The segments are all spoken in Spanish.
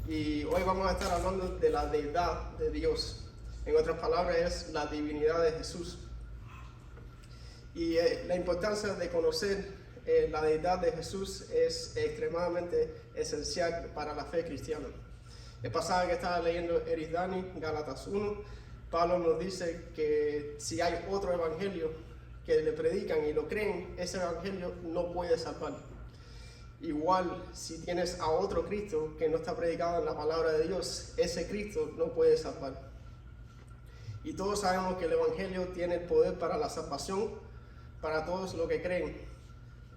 Y hoy vamos a estar hablando de la deidad de Dios. En otras palabras, es la divinidad de Jesús. Y la importancia de conocer la deidad de Jesús es extremadamente esencial para la fe cristiana. El pasaje que estaba leyendo Eris Dani, Gálatas 1, Pablo nos dice que si hay otro evangelio que le predican y lo creen, ese evangelio no puede salvar. Igual, si tienes a otro Cristo que no está predicado en la palabra de Dios, ese Cristo no puede salvar. Y todos sabemos que el evangelio tiene el poder para la salvación para todos los que creen.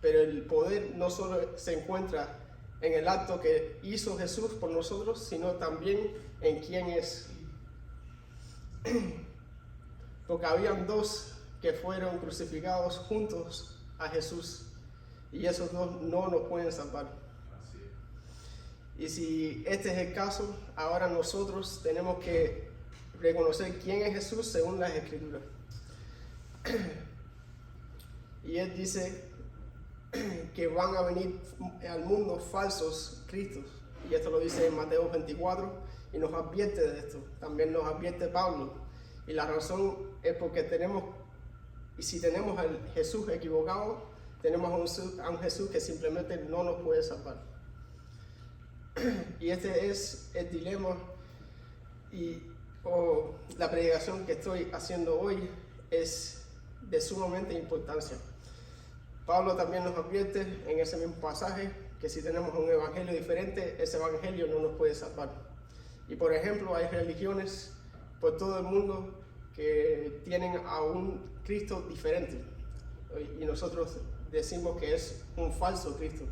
Pero el poder no solo se encuentra en el acto que hizo Jesús por nosotros, sino también en quién es. Porque habían dos que fueron crucificados juntos a Jesús. Y esos dos no nos pueden salvar. Y si este es el caso, ahora nosotros tenemos que reconocer quién es Jesús según las Escrituras. Y él dice que van a venir al mundo falsos cristos. Y esto lo dice en Mateo 24 y nos advierte de esto. También nos advierte Pablo. Y la razón es porque si tenemos al Jesús equivocado, tenemos a un Jesús que simplemente no nos puede salvar. Y este es el dilema o la predicación que estoy haciendo hoy es de sumamente importancia. Pablo también nos advierte en ese mismo pasaje que si tenemos un evangelio diferente, ese evangelio no nos puede salvar. Y por ejemplo, hay religiones por todo el mundo que tienen a un Cristo diferente. Y nosotros decimos que es un falso Cristo.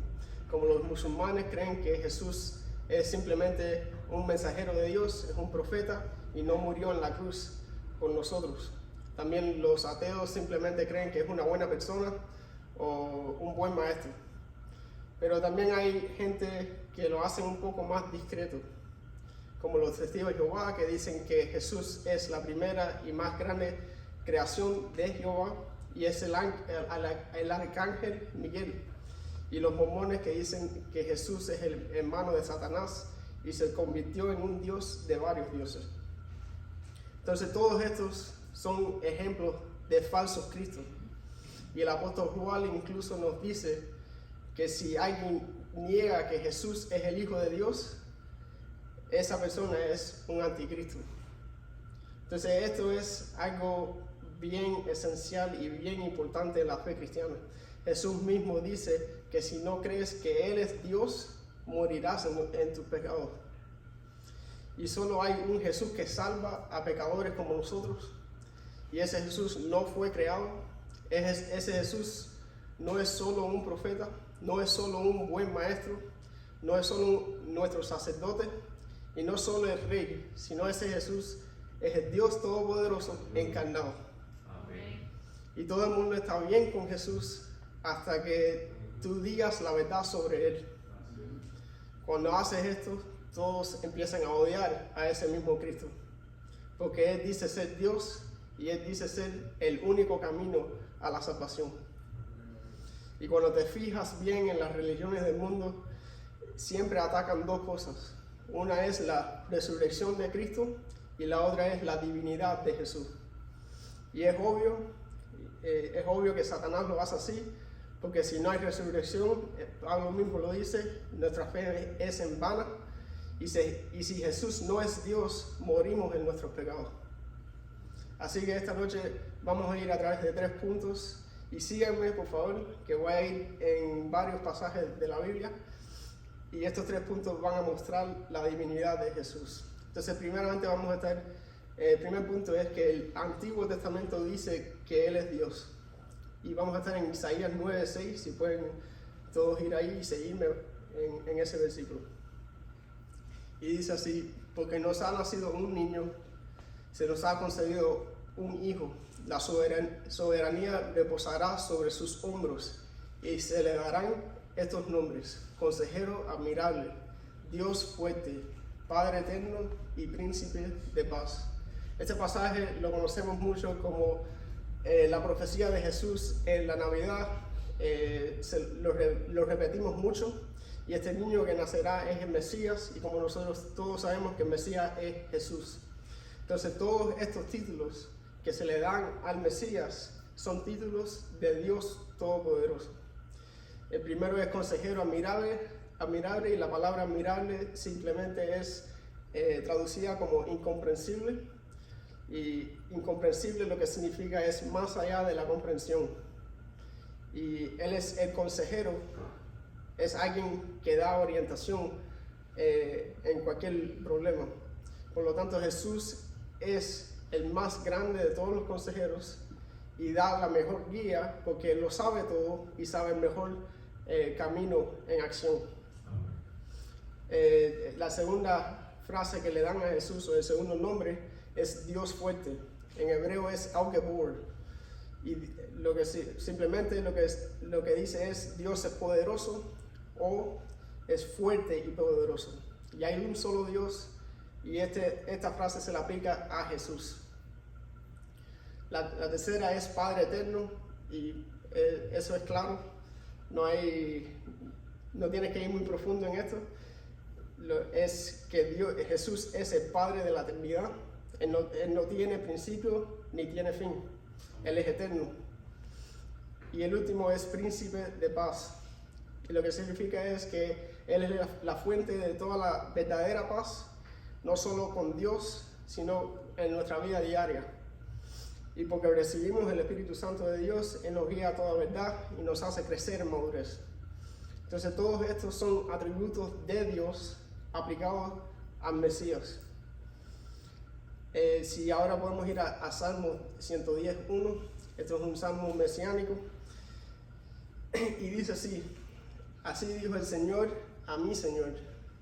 Como los musulmanes creen que Jesús es simplemente un mensajero de Dios, es un profeta y no murió en la cruz por nosotros. También los ateos simplemente creen que es una buena persona o un buen maestro. Pero también hay gente que lo hacen un poco más discreto, como los testigos de Jehová, que dicen que Jesús es la primera y más grande creación de Jehová y es el arcángel Miguel. Y los mormones que dicen que Jesús es el hermano de Satanás y se convirtió en un dios de varios dioses. Entonces todos estos son ejemplos de falsos cristos. Y el apóstol Juan incluso nos dice que si alguien niega que Jesús es el Hijo de Dios, esa persona es un anticristo. Entonces esto es algo bien esencial y bien importante en la fe cristiana. Jesús mismo dice que si no crees que Él es Dios, morirás en tus pecados. Y solo hay un Jesús que salva a pecadores como nosotros. Y ese Jesús no fue creado. Ese Jesús no es solo un profeta, no es solo un buen maestro, no es solo nuestro sacerdote y no solo el rey, sino ese Jesús es el Dios Todopoderoso encarnado. Amén. Y todo el mundo está bien con Jesús hasta que tú digas la verdad sobre Él. Cuando haces esto, todos empiezan a odiar a ese mismo Cristo, porque Él dice ser Dios y Él dice ser el único camino a la salvación. Y cuando te fijas bien en las religiones del mundo, siempre atacan dos cosas. Una es la resurrección de Cristo y la otra es la divinidad de Jesús. Y es obvio que Satanás lo hace así, porque si no hay resurrección, Pablo mismo lo dice, nuestra fe es en vano. Y si Jesús no es Dios, morimos en nuestros pecados. Así que esta noche vamos a ir a través de 3 puntos. Y síganme, por favor, que voy a ir en varios pasajes de la Biblia. Y estos 3 puntos van a mostrar la divinidad de Jesús. Entonces, primeramente vamos a estar, el primer punto es que el Antiguo Testamento dice que Él es Dios. Y vamos a estar en Isaías 9:6, si pueden todos ir ahí y seguirme en ese versículo. Y dice así: porque nos ha nacido un niño, se nos ha concedido un hijo, la soberanía reposará sobre sus hombros, y se le darán estos nombres: Consejero admirable, Dios fuerte, Padre eterno y Príncipe de paz. Este pasaje lo conocemos mucho como la profecía de Jesús en la Navidad. Lo repetimos mucho y este niño que nacerá es el Mesías, y como nosotros todos sabemos que el Mesías es Jesús. Entonces todos estos títulos que se le dan al Mesías son títulos de Dios Todopoderoso. El primero es consejero admirable, y la palabra admirable simplemente es traducida como incomprensible, y incomprensible lo que significa es más allá de la comprensión. Y Él es el consejero, es alguien que da orientación en cualquier problema. Por lo tanto, Jesús es el más grande de todos los consejeros y da la mejor guía porque Él lo sabe todo y sabe el mejor camino en acción. La segunda frase que le dan a Jesús, o el segundo nombre, es Dios fuerte. En hebreo es Al-Gabor. Y simplemente lo que dice es Dios es poderoso o es fuerte y poderoso. Y hay un solo Dios, y esta frase se la aplica a Jesús. La tercera es Padre eterno, y eso es claro. No tienes que ir muy profundo en esto. Es que Jesús es el Padre de la eternidad. Él no tiene principio ni tiene fin. Él es eterno. Y el último es príncipe de paz. Y lo que significa es que Él es la fuente de toda la verdadera paz, no solo con Dios, sino en nuestra vida diaria. Y porque recibimos el Espíritu Santo de Dios, Él nos guía a toda verdad y nos hace crecer en madurez. Entonces todos estos son atributos de Dios aplicados al Mesías. Si ahora podemos ir a Salmo 110:1, esto es un salmo mesiánico, y dice así: así dijo el Señor a mi Señor,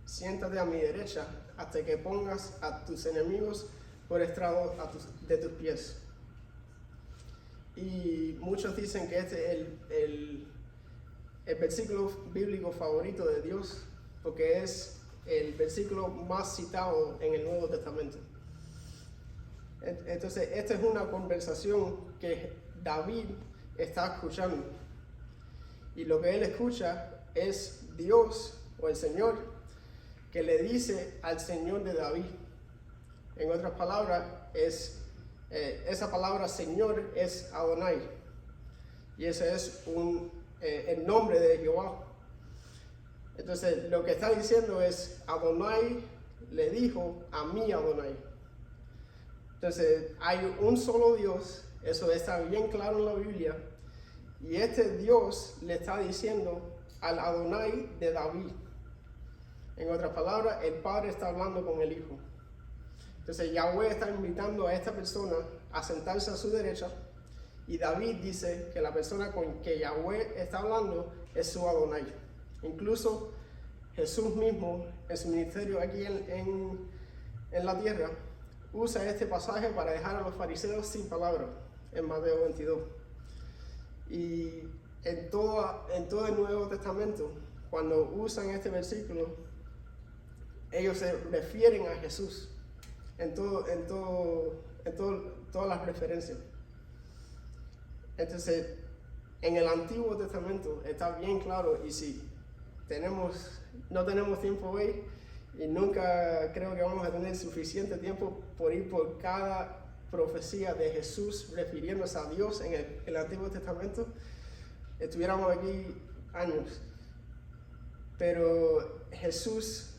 siéntate a mi derecha hasta que pongas a tus enemigos por estrado de tus pies. Y muchos dicen que este es el versículo bíblico favorito de Dios, porque es el versículo más citado en el Nuevo Testamento. Entonces, esta es una conversación que David está escuchando. Y lo que él escucha es Dios o el Señor que le dice al Señor de David. En otras palabras, esa palabra Señor es Adonai. Y ese es el nombre de Jehová. Entonces, lo que está diciendo es: Adonai le dijo a mí Adonai. Entonces, hay un solo Dios, eso está bien claro en la Biblia, y este Dios le está diciendo al Adonai de David. En otras palabras, el Padre está hablando con el Hijo. Entonces, Yahweh está invitando a esta persona a sentarse a su derecha, y David dice que la persona con que Yahweh está hablando es su Adonai. Incluso Jesús mismo, en su ministerio aquí en la tierra, usa este pasaje para dejar a los fariseos sin palabras, en Mateo 22. Y en todo el Nuevo Testamento, cuando usan este versículo, ellos se refieren a Jesús en todas las referencias. Entonces, en el Antiguo Testamento está bien claro, y si no tenemos tiempo hoy, y nunca creo que vamos a tener suficiente tiempo por ir por cada profecía de Jesús refiriéndose a Dios en el Antiguo Testamento, estuviéramos aquí años. Pero Jesús,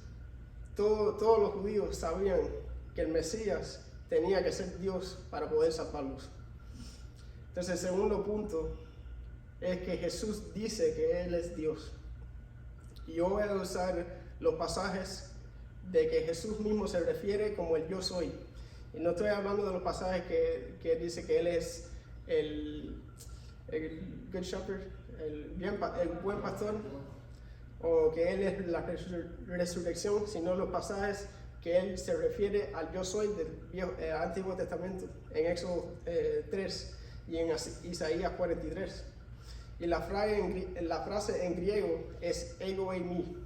todos los judíos sabían que el Mesías tenía que ser Dios para poder salvarlos. Entonces, el segundo punto es que Jesús dice que Él es Dios. Y yo voy a usar los pasajes de que Jesús mismo se refiere como el yo soy. Y no estoy hablando de los pasajes que dice que Él es el Good Shepherd, el buen pastor, o que Él es la resurrección, sino los pasajes que Él se refiere al yo soy del Antiguo Testamento, en Éxodo 3 y en Isaías 43. Y la frase en griego es ego eimi.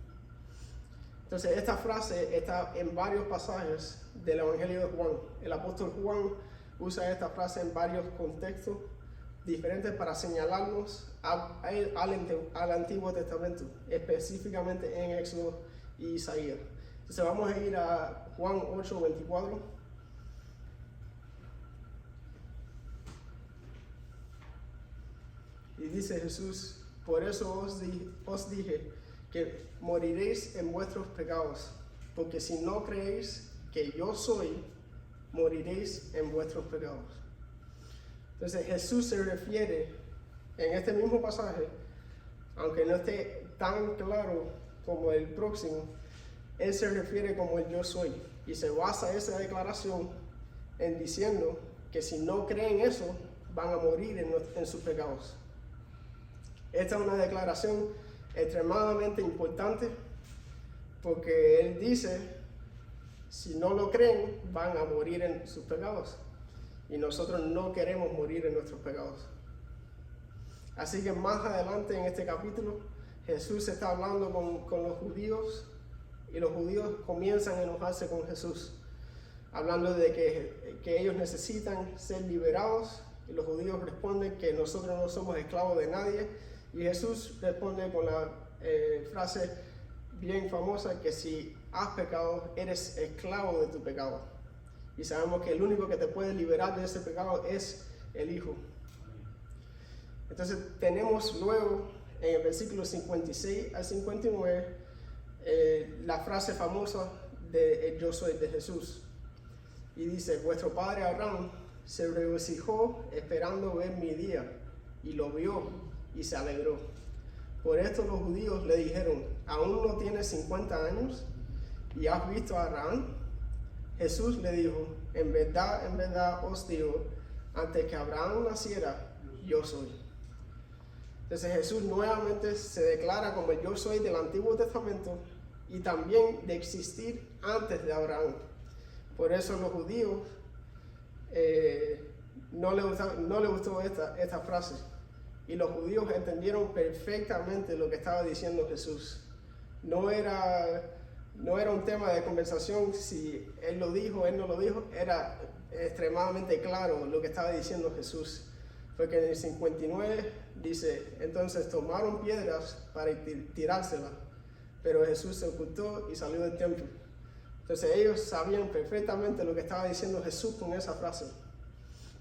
Entonces, esta frase está en varios pasajes del Evangelio de Juan. El apóstol Juan usa esta frase en varios contextos diferentes para señalarnos al Antiguo Testamento, específicamente en Éxodo y Isaías. Entonces vamos a ir a Juan 8:24. Y dice Jesús: por eso os dije que moriréis en vuestros pecados, porque si no creéis que yo soy, moriréis en vuestros pecados. Entonces Jesús se refiere en este mismo pasaje, aunque no esté tan claro como el próximo, Él se refiere como el yo soy, y se basa esa declaración en diciendo que si no creen eso, van a morir en sus pecados. Esta es una declaración extremadamente importante, porque Él dice, si no lo creen, van a morir en sus pecados. Y nosotros no queremos morir en nuestros pecados. Así que más adelante en este capítulo, Jesús está hablando con los judíos, y los judíos comienzan a enojarse con Jesús, hablando de que ellos necesitan ser liberados, y los judíos responden que nosotros no somos esclavos de nadie, y Jesús responde con la frase bien famosa que si has pecado, eres esclavo de tu pecado. Y sabemos que el único que te puede liberar de ese pecado es el Hijo. Entonces tenemos luego en el versículo 56 al 59 la frase famosa de yo soy de Jesús. Y dice: vuestro padre Abraham se regocijó esperando ver mi día, y lo vio y se alegró. Por esto los judíos le dijeron: ¿aún no tienes 50 años y has visto a Abraham? Jesús le dijo: en verdad os digo, antes que Abraham naciera, yo soy. Entonces Jesús nuevamente se declara como el yo soy del Antiguo Testamento, y también de existir antes de Abraham. Por eso los judíos no le gustó esta frase. Y los judíos entendieron perfectamente lo que estaba diciendo Jesús. No era un tema de conversación si Él lo dijo, Él no lo dijo. Era extremadamente claro lo que estaba diciendo Jesús. Porque en el 59 dice: entonces tomaron piedras para tirárselas, pero Jesús se ocultó y salió del templo. Entonces ellos sabían perfectamente lo que estaba diciendo Jesús con esa frase,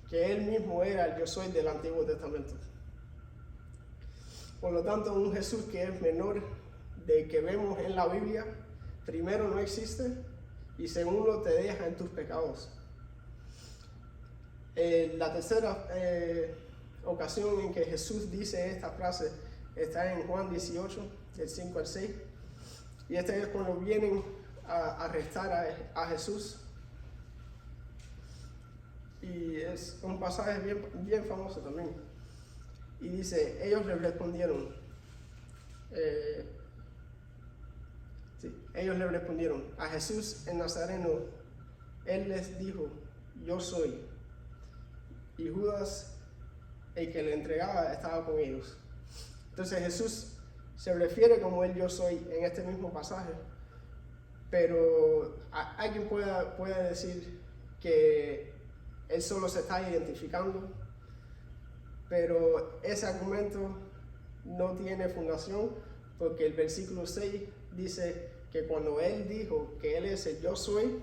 que Él mismo era el yo soy del Antiguo Testamento. Por lo tanto, un Jesús que es menor del que vemos en la Biblia, primero no existe, y segundo te deja en tus pecados. La tercera ocasión en que Jesús dice esta frase está en Juan 18, del 5 al 6, y este es cuando vienen a arrestar a Jesús, y es un pasaje bien famoso también. Y dice: ellos le respondieron, a Jesús el Nazareno, Él les dijo: yo soy. Y Judas, el que le entregaba, estaba con ellos. Entonces Jesús se refiere como el yo soy en este mismo pasaje, pero hay quien pueda decir que Él solo se está identificando, pero ese argumento no tiene fundación, porque el versículo 6 dice que cuando Él dijo que Él es el yo soy,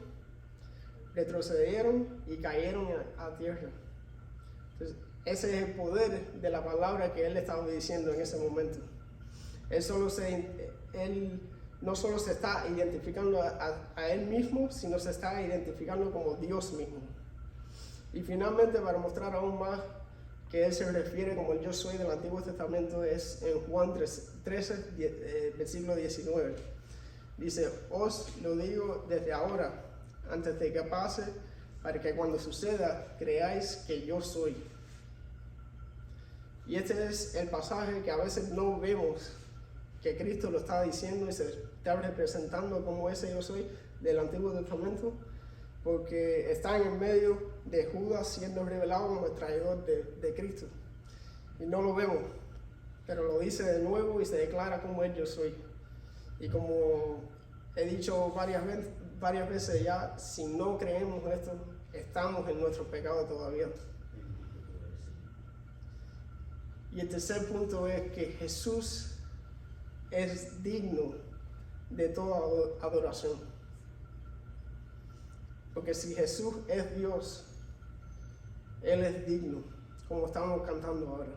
retrocedieron y cayeron a tierra. Entonces, ese es el poder de la palabra que Él estaba diciendo en ese momento. Él no solo se está identificando a Él mismo, sino se está identificando como Dios mismo. Y finalmente, para mostrar aún más que Él se refiere como el yo soy del Antiguo Testamento, es en Juan 13, versículo 19. Dice: os lo digo desde ahora, antes de que pase, para que cuando suceda creáis que yo soy. Y este es el pasaje que a veces no vemos que Cristo lo está diciendo y se está representando como ese yo soy del Antiguo Testamento, porque está en el medio de Judas siendo revelado como el traidor de Cristo. Y no lo vemos, pero lo dice de nuevo y se declara como el yo soy. Y como he dicho varias veces ya, si no creemos esto, estamos en nuestro pecado todavía. Y el tercer punto es que Jesús es digno de toda adoración. Porque si Jesús es Dios, Él es digno, como estamos cantando ahora.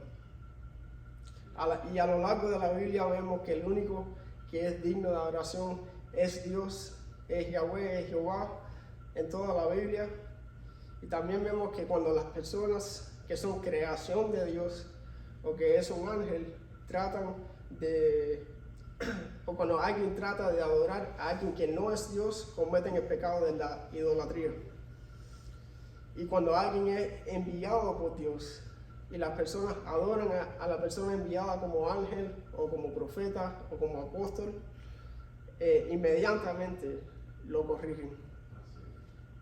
Y a lo largo de la Biblia vemos que el único que es digno de adoración es Dios, es Yahweh, es Jehová, en toda la Biblia. Y también vemos que cuando las personas que son creación de Dios, o que es un ángel, o cuando alguien trata de adorar a alguien que no es Dios, cometen el pecado de la idolatría. Y cuando alguien es enviado por Dios y las personas adoran a la persona enviada como ángel o como profeta o como apóstol, inmediatamente lo corrigen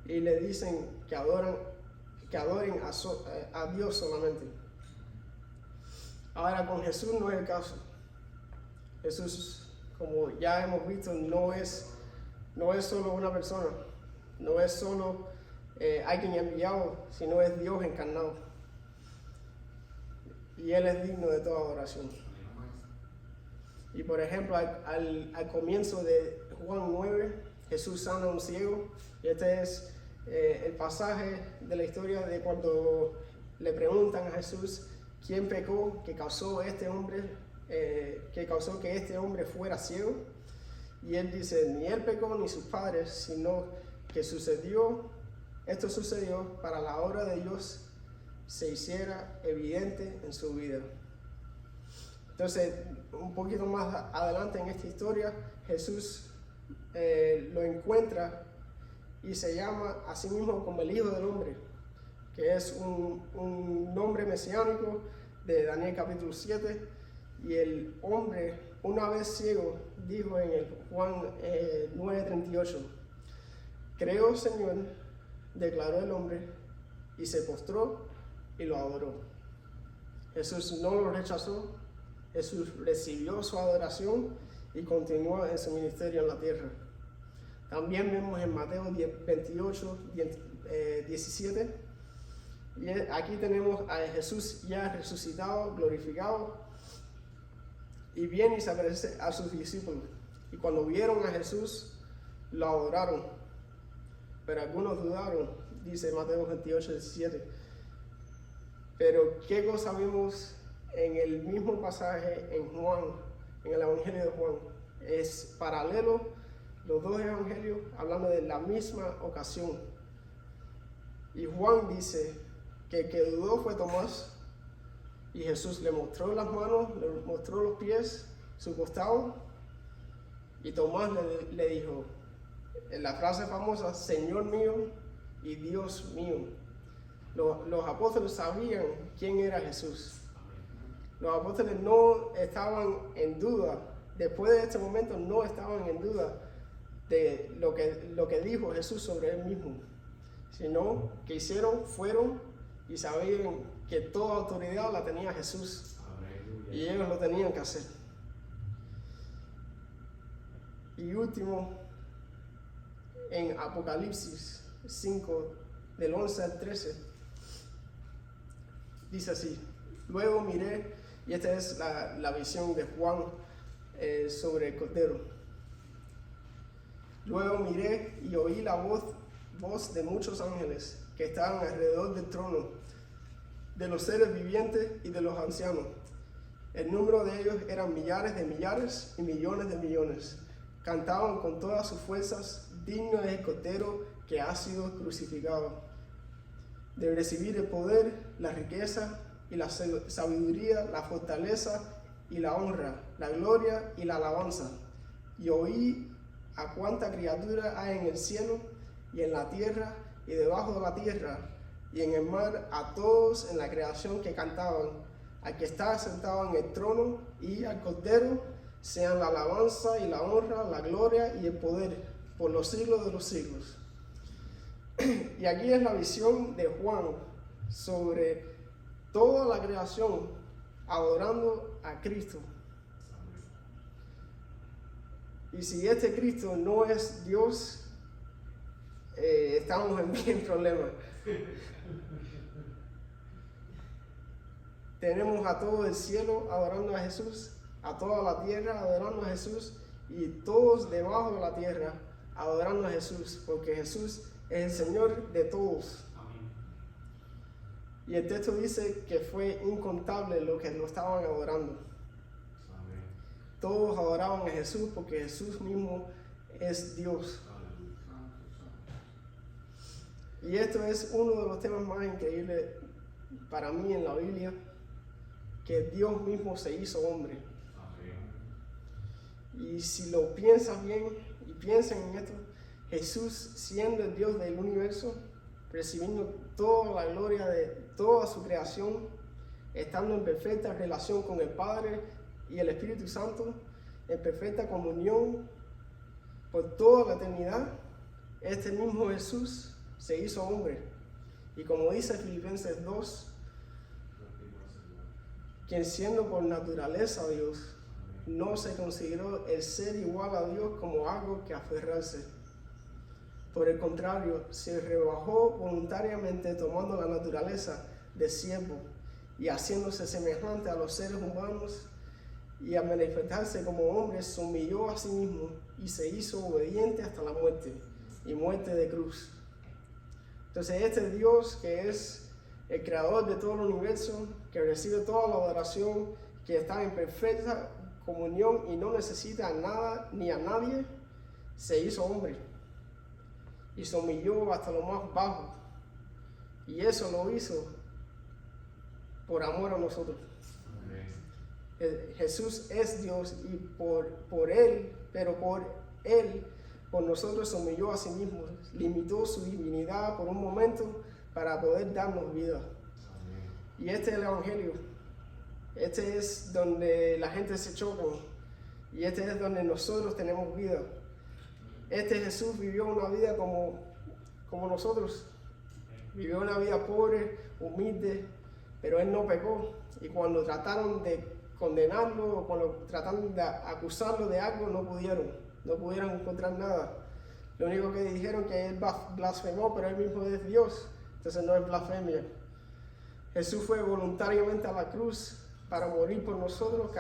y le dicen que adoren a Dios solamente. Ahora con Jesús no es el caso. Jesús, como ya hemos visto, no es solo una persona, no es solo alguien enviado, sino es Dios encarnado. Y Él es digno de toda adoración. Y por ejemplo, al comienzo de Juan 9, Jesús sana a un ciego. Y este es el pasaje de la historia de cuando le preguntan a Jesús quién pecó que causó que este hombre fuera ciego. Y él dice, ni él pecó ni sus padres, sino que esto sucedió para la obra de Dios se hiciera evidente en su vida. Entonces, un poquito más adelante en esta historia, Jesús lo encuentra y se llama a sí mismo como el Hijo del Hombre, que es un nombre mesiánico de Daniel capítulo 7. Y el hombre, una vez ciego, dijo en el Juan 9:38, creo, Señor, declaró el hombre, y se postró y lo adoró. Jesús no lo rechazó, Jesús recibió su adoración y continuó en su ministerio en la tierra. También vemos en Mateo 28:17, y aquí tenemos a Jesús ya resucitado, glorificado, y viene y se aparece a sus discípulos. Y cuando vieron a Jesús, lo adoraron, pero algunos dudaron, dice Mateo 28:17. Pero ¿qué cosa vimos en el mismo pasaje en Juan, en el Evangelio de Juan? Es paralelo, los dos evangelios hablando de la misma ocasión. Y Juan dice que el que dudó fue Tomás, y Jesús le mostró las manos, le mostró los pies, su costado, y Tomás le dijo, en la frase famosa, Señor mío y Dios mío. Los apóstoles sabían quién era Jesús. Los apóstoles no estaban en duda, después de este momento no estaban en duda de lo que dijo Jesús sobre él mismo, sino que fueron y sabían que toda autoridad la tenía Jesús. Aleluya. Y ellos lo tenían que hacer. Y último, en Apocalipsis 5, del 11 al 13, dice así, luego miré, y esta es la visión de Juan sobre el Cordero. Luego miré y oí la voz de muchos ángeles que estaban alrededor del trono, de los seres vivientes y de los ancianos. El número de ellos eran millares de millares y millones de millones. Cantaban con todas sus fuerzas, digno es el Cordero que ha sido crucificado, de recibir el poder, la riqueza y la sabiduría, la fortaleza y la honra, la gloria y la alabanza. Y oí a cuánta criatura hay en el cielo y en la tierra y debajo de la tierra y en el mar, a todos en la creación que cantaban, al que está sentado en el trono y al Cordero, sean la alabanza y la honra, la gloria y el poder por los siglos de los siglos. Y aquí es la visión de Juan sobre toda la creación adorando a Cristo. Y si este Cristo no es Dios, estamos en bien problemas. tenemos a todo el cielo adorando a Jesús, a toda la tierra adorando a Jesús y todos debajo de la tierra adorando a Jesús, porque Jesús es el Señor de todos. Amén. Y el texto dice que fue incontable lo que lo estaban adorando. Amén. Todos adoraban a Jesús porque Jesús mismo es Dios. Y esto es uno de los temas más increíbles para mí en la Biblia, que Dios mismo se hizo hombre. Amén. Y si lo piensas bien y piensan en esto, Jesús siendo el Dios del universo, recibiendo toda la gloria de toda su creación, estando en perfecta relación con el Padre y el Espíritu Santo, en perfecta comunión por toda la eternidad, este mismo Jesús se hizo hombre. Y como dice Filipenses 2, quien siendo por naturaleza Dios, no se consideró el ser igual a Dios como algo que aferrarse. Por el contrario, se rebajó voluntariamente tomando la naturaleza de siervo y haciéndose semejante a los seres humanos, y al manifestarse como hombre se humilló a sí mismo y se hizo obediente hasta la muerte y muerte de cruz. Entonces este Dios que es el creador de todo el universo, que recibe toda la adoración, que está en perfecta comunión y no necesita a nada ni a nadie, se hizo hombre y se humilló hasta lo más bajo, y eso lo hizo por amor a nosotros. Jesús es Dios y por Él, por nosotros se humilló a sí mismo, limitó su divinidad por un momento para poder darnos vida. Amén. Y este es el Evangelio. Este es donde la gente se choca y este es donde nosotros tenemos vida. Este Jesús vivió una vida como nosotros. Vivió una vida pobre, humilde, pero Él no pecó. Y cuando trataron de condenarlo o cuando trataron de acusarlo de algo, no pudieron encontrar nada. Lo único que dijeron que Él blasfemó, pero Él mismo es Dios, entonces no es blasfemia. Jesús fue voluntariamente a la cruz para morir por nosotros,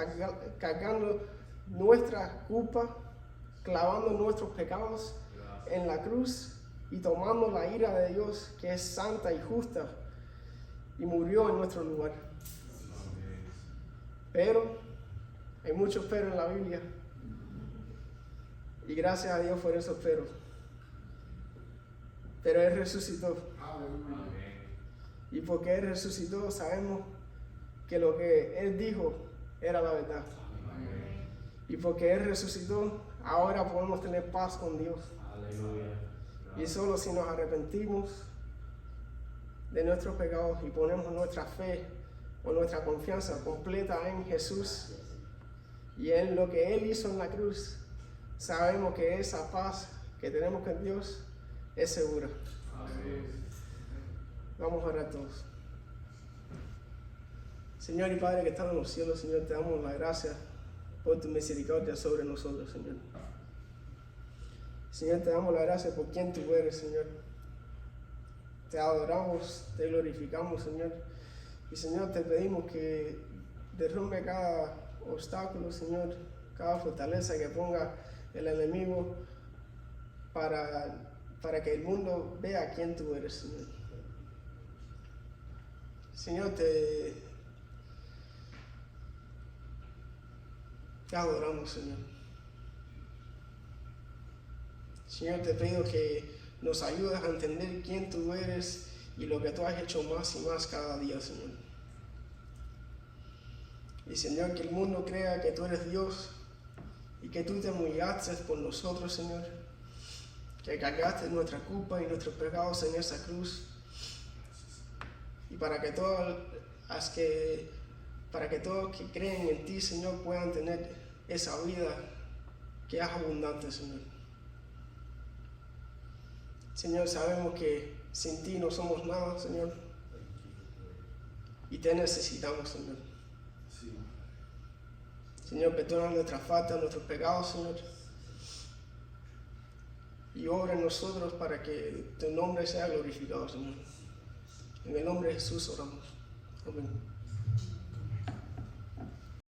cargando nuestra culpa, clavando nuestros pecados en la cruz y tomando la ira de Dios, que es santa y justa, y murió en nuestro lugar. Pero hay muchos pero en la Biblia, y gracias a Dios por esos pero Él resucitó. Amén. Y porque Él resucitó, sabemos que lo que Él dijo era la verdad. Amén. Y porque Él resucitó, ahora podemos tener paz con Dios. Aleluya. Y solo si nos arrepentimos de nuestros pecados y ponemos nuestra fe o nuestra confianza completa en Jesús y en lo que Él hizo en la cruz, sabemos que esa paz que tenemos con Dios es segura. Amén. Vamos a orar todos. Señor y Padre que estás en los cielos, Señor, te damos las gracias por tu misericordia sobre nosotros, Señor. Señor, te damos las gracias por quien tú eres, Señor. Te adoramos, te glorificamos, Señor. Y Señor, te pedimos que derrumbe cada obstáculo, Señor, cada fortaleza que ponga el enemigo para que el mundo vea quién tú eres, Señor. Señor, te adoramos, Señor. Señor, te pido que nos ayudes a entender quién tú eres y lo que tú has hecho más y más cada día, Señor. Y Señor, que el mundo crea que tú eres Dios y que tú te humillaste por nosotros, Señor. Que cargaste nuestra culpa y nuestros pecados en esa cruz. Y para que todos que creen en ti, Señor, puedan tener esa vida que es abundante, Señor. Señor, sabemos que sin ti no somos nada, Señor. Y te necesitamos, Señor. Señor, perdona nuestras faltas, nuestros pecados, Señor. Y obra en nosotros para que tu nombre sea glorificado, Señor. En el nombre de Jesús oramos. Amén.